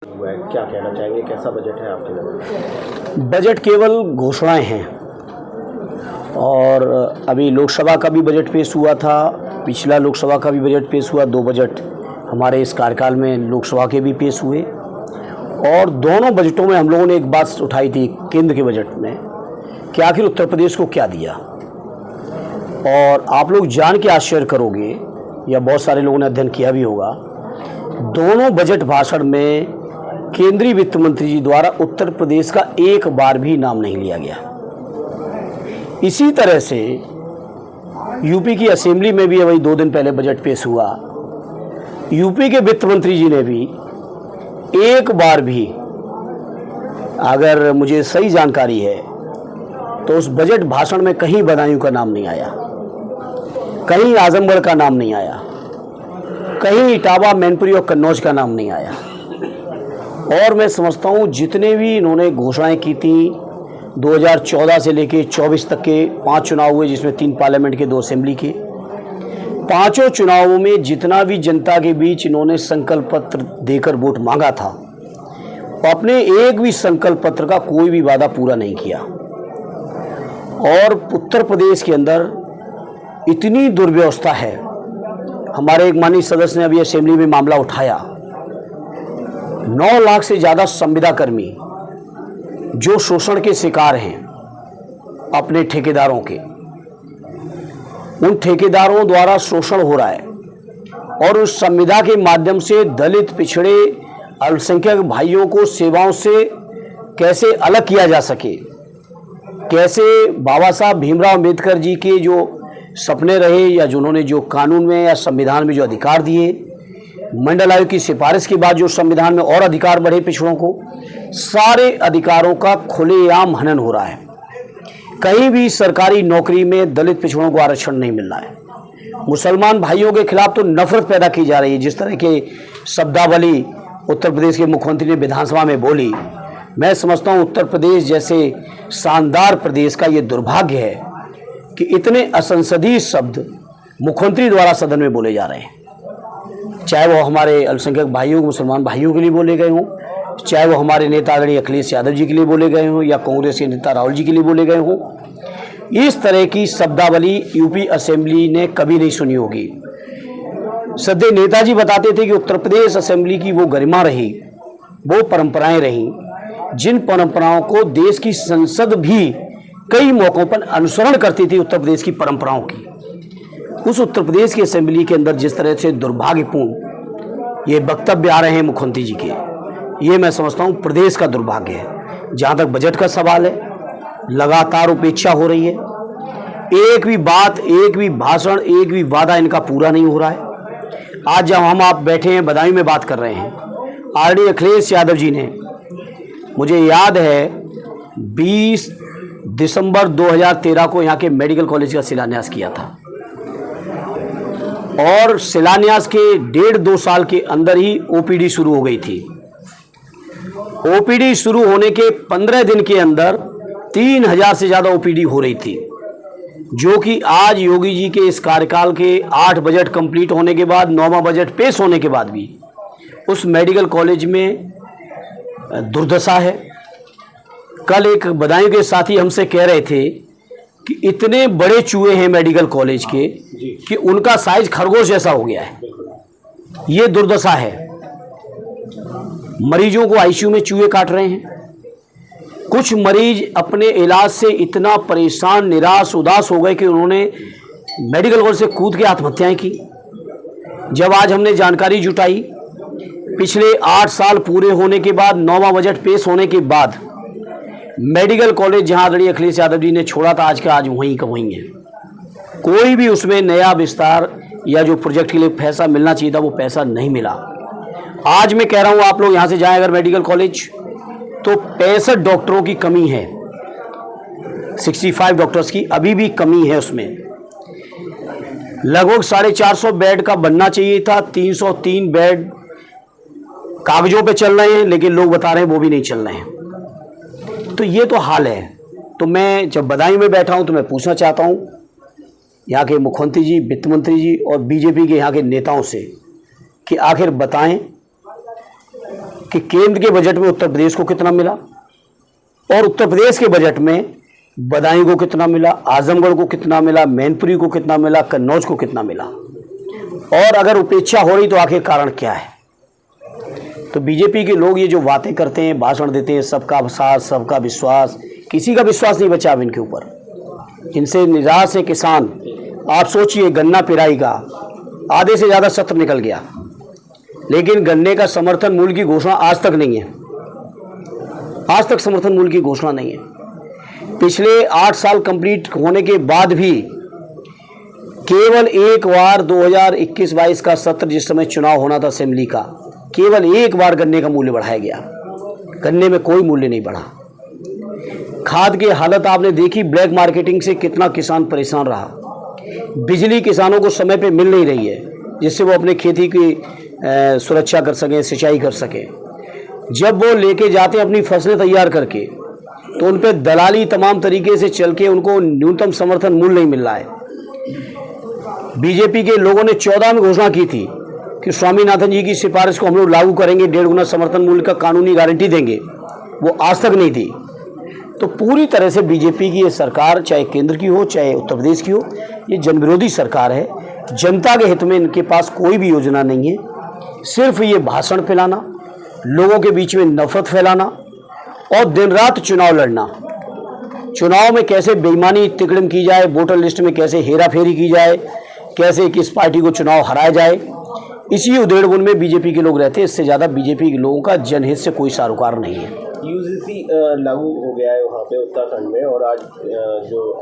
हुआ है, क्या कहना चाहेंगे, कैसा बजट है आपके नज़र? बजट केवल घोषणाएं हैं। और अभी लोकसभा का भी बजट पेश हुआ था, पिछला लोकसभा का भी बजट पेश हुआ, 2 बजट हमारे इस कार्यकाल में लोकसभा के भी पेश हुए। और दोनों बजटों में हम लोगों ने एक बात उठाई थी केंद्र के बजट में कि आखिर उत्तर प्रदेश को क्या दिया। और आप लोग जान के आश्चर्य करोगे, या बहुत सारे लोगों ने अध्ययन किया भी होगा, दोनों बजट भाषण में केंद्रीय वित्त मंत्री जी द्वारा उत्तर प्रदेश का एक बार भी नाम नहीं लिया गया। इसी तरह से यूपी की असेंबली में भी अभी 2 दिन पहले बजट पेश हुआ, यूपी के वित्त मंत्री जी ने भी एक बार भी, अगर मुझे सही जानकारी है तो उस बजट भाषण में कहीं बदायूं का नाम नहीं आया, कहीं आजमगढ़ का नाम नहीं आया, कहीं इटावा, मैनपुरी और कन्नौज का नाम नहीं आया। और मैं समझता हूँ जितने भी इन्होंने घोषणाएं की थी 2014 से लेके 24 तक के 5 चुनाव हुए, जिसमें 3 पार्लियामेंट के 2 असेंबली के, 5 चुनावों में जितना भी जनता के बीच इन्होंने संकल्प पत्र देकर वोट मांगा था, अपने एक भी संकल्प पत्र का कोई भी वादा पूरा नहीं किया। और उत्तर प्रदेश के अंदर इतनी दुर्व्यवस्था है। हमारे एक माननीय सदस्य ने अभी असेंबली में मामला उठाया, 9 लाख से ज़्यादा संविदा कर्मी जो शोषण के शिकार हैं अपने ठेकेदारों के, उन ठेकेदारों द्वारा शोषण हो रहा है। और उस संविदा के माध्यम से दलित, पिछड़े, अल्पसंख्यक भाइयों को सेवाओं से कैसे अलग किया जा सके, कैसे बाबा साहब भीमराव अम्बेडकर जी के जो सपने रहे, या जिन्होंने जो कानून में या संविधान में जो अधिकार दिए, मंडल आयोग की सिफारिश के बाद जो संविधान में और अधिकार बढ़े पिछड़ों को, सारे अधिकारों का खुलेआम हनन हो रहा है। कहीं भी सरकारी नौकरी में दलित पिछड़ों को आरक्षण नहीं मिल रहा है। मुसलमान भाइयों के खिलाफ तो नफरत पैदा की जा रही है। जिस तरह के शब्दावली उत्तर प्रदेश के मुख्यमंत्री ने विधानसभा में बोली, मैं समझता हूँ उत्तर प्रदेश जैसे शानदार प्रदेश का ये दुर्भाग्य है कि इतने असंसदीय शब्द मुख्यमंत्री द्वारा सदन में बोले जा रहे हैं। चाहे वो हमारे अल्पसंख्यक भाइयों, मुसलमान भाइयों के लिए बोले गए हों, चाहे वो हमारे नेता आदरणीय अखिलेश यादव जी के लिए बोले गए हों, या कांग्रेस के नेता राहुल जी के लिए बोले गए हों, इस तरह की शब्दावली यूपी असेंबली ने कभी नहीं सुनी होगी। सदैव नेताजी बताते थे कि उत्तर प्रदेश असेंबली की वो गरिमा रही, वो परंपराएं रहीं, जिन परंपराओं को देश की संसद भी कई मौक़ों पर अनुसरण करती थी उत्तर प्रदेश की परंपराओं की। उस उत्तर प्रदेश की असेंबली के अंदर जिस तरह से दुर्भाग्यपूर्ण ये वक्तव्य आ रहे हैं मुख्यमंत्री जी के, ये मैं समझता हूँ प्रदेश का दुर्भाग्य है। जहाँ तक बजट का सवाल है, लगातार उपेक्षा हो रही है। एक भी बात, एक भी भाषण, एक भी वादा इनका पूरा नहीं हो रहा है। आज जब हम आप बैठे हैं बदायूं में बात कर रहे हैं, आदरणीय अखिलेश यादव जी ने, मुझे याद है 20 दिसंबर 2013 को यहाँ के मेडिकल कॉलेज का शिलान्यास किया था। और शिलान्यास के 1.5-2 साल के अंदर ही ओपीडी शुरू हो गई थी। ओपीडी शुरू होने के 15 दिन के अंदर 3000 से ज़्यादा ओपीडी हो रही थी, जो कि आज योगी जी के इस कार्यकाल के 8 बजट कंप्लीट होने के बाद, 9वां बजट पेश होने के बाद भी उस मेडिकल कॉलेज में दुर्दशा है। कल एक बदायूं के साथी हमसे कह रहे थे कि इतने बड़े चूहे हैं मेडिकल कॉलेज के कि उनका साइज खरगोश जैसा हो गया है। ये दुर्दशा है। मरीजों को आईसीयू में चूहे काट रहे हैं। कुछ मरीज अपने इलाज से इतना परेशान, निराश, उदास हो गए कि उन्होंने मेडिकल कॉलेज से कूद के आत्महत्याएं की। जब आज हमने जानकारी जुटाई, पिछले 8 साल पूरे होने के बाद, 9वां बजट पेश होने के बाद, मेडिकल कॉलेज जहां आदरणीय अखिलेश यादव जी ने छोड़ा था, आज का आज वहीं का वहीं है। कोई भी उसमें नया विस्तार या जो प्रोजेक्ट के लिए पैसा मिलना चाहिए था, वो पैसा नहीं मिला। आज मैं कह रहा हूं, आप लोग यहां से जाएं अगर मेडिकल कॉलेज, तो 65 डॉक्टरों की कमी है। 65 डॉक्टर्स की अभी भी कमी है। उसमें लगभग 450 बेड का बनना चाहिए था, 303 बेड कागजों पे चल रहे हैं, लेकिन लोग बता रहे हैं वो भी नहीं चल रहे हैं। तो ये तो हाल है। तो मैं जब बदायूं में बैठा हूं तो मैं पूछना चाहता हूं यहाँ के मुख्यमंत्री जी, वित्त मंत्री जी और बीजेपी के यहाँ के नेताओं से कि आखिर बताएं कि केंद्र के बजट में उत्तर प्रदेश को कितना मिला और उत्तर प्रदेश के बजट में बदायूं को कितना मिला, आजमगढ़ को कितना मिला, मैनपुरी को कितना मिला, कन्नौज को कितना मिला, और अगर उपेक्षा हो रही तो आखिर कारण क्या है। तो बीजेपी के लोग ये जो बातें करते हैं, भाषण देते हैं, सबका साथ सबका विश्वास, किसी का विश्वास नहीं बचा अब इनके ऊपर। इनसे निराश है किसान। आप सोचिए, गन्ना पिराई का आधे से ज़्यादा सत्र निकल गया, लेकिन गन्ने का समर्थन मूल्य की घोषणा आज तक नहीं है। आज तक समर्थन मूल्य की घोषणा नहीं है। पिछले 8 साल कंप्लीट होने के बाद भी केवल एक बार 2021-22 का सत्र, जिस समय चुनाव होना था असेंबली का, केवल एक बार गन्ने का मूल्य बढ़ाया गया। गन्ने में कोई मूल्य नहीं बढ़ा। खाद की हालत आपने देखी, ब्लैक मार्केटिंग से कितना किसान परेशान रहा। बिजली किसानों को समय पे मिल नहीं रही है, जिससे वो अपने खेती की सुरक्षा कर सकें, सिंचाई कर सकें। जब वो लेके जाते हैं अपनी फसलें तैयार करके, तो उन पे दलाली तमाम तरीके से चल के उनको न्यूनतम समर्थन मूल्य नहीं मिल रहा है। बीजेपी के लोगों ने 14 में घोषणा की थी कि स्वामीनाथन जी की सिफारिश को हम लोग लागू करेंगे, 1.5 गुना समर्थन मूल्य का कानूनी गारंटी देंगे। वो आज तक नहीं थी। तो पूरी तरह से बीजेपी की ये सरकार, चाहे केंद्र की हो चाहे उत्तर प्रदेश की हो, ये जनविरोधी सरकार है। जनता के हित में इनके पास कोई भी योजना नहीं है। सिर्फ ये भाषण फैलाना, लोगों के बीच में नफरत फैलाना और दिन रात चुनाव लड़ना। चुनाव में कैसे बेईमानी तिकड़म की जाए, वोटर लिस्ट में कैसे हेरा फेरी की जाए, कैसे किस पार्टी को चुनाव हराया जाए, इसी उधेड़बुन में बीजेपी के लोग रहते हैं। इससे ज़्यादा बीजेपी के लोगों का जनहित से कोई सरोकार नहीं है। यूजीसी लागू हो गया है वहाँ पे उत्तराखंड में, और आज जो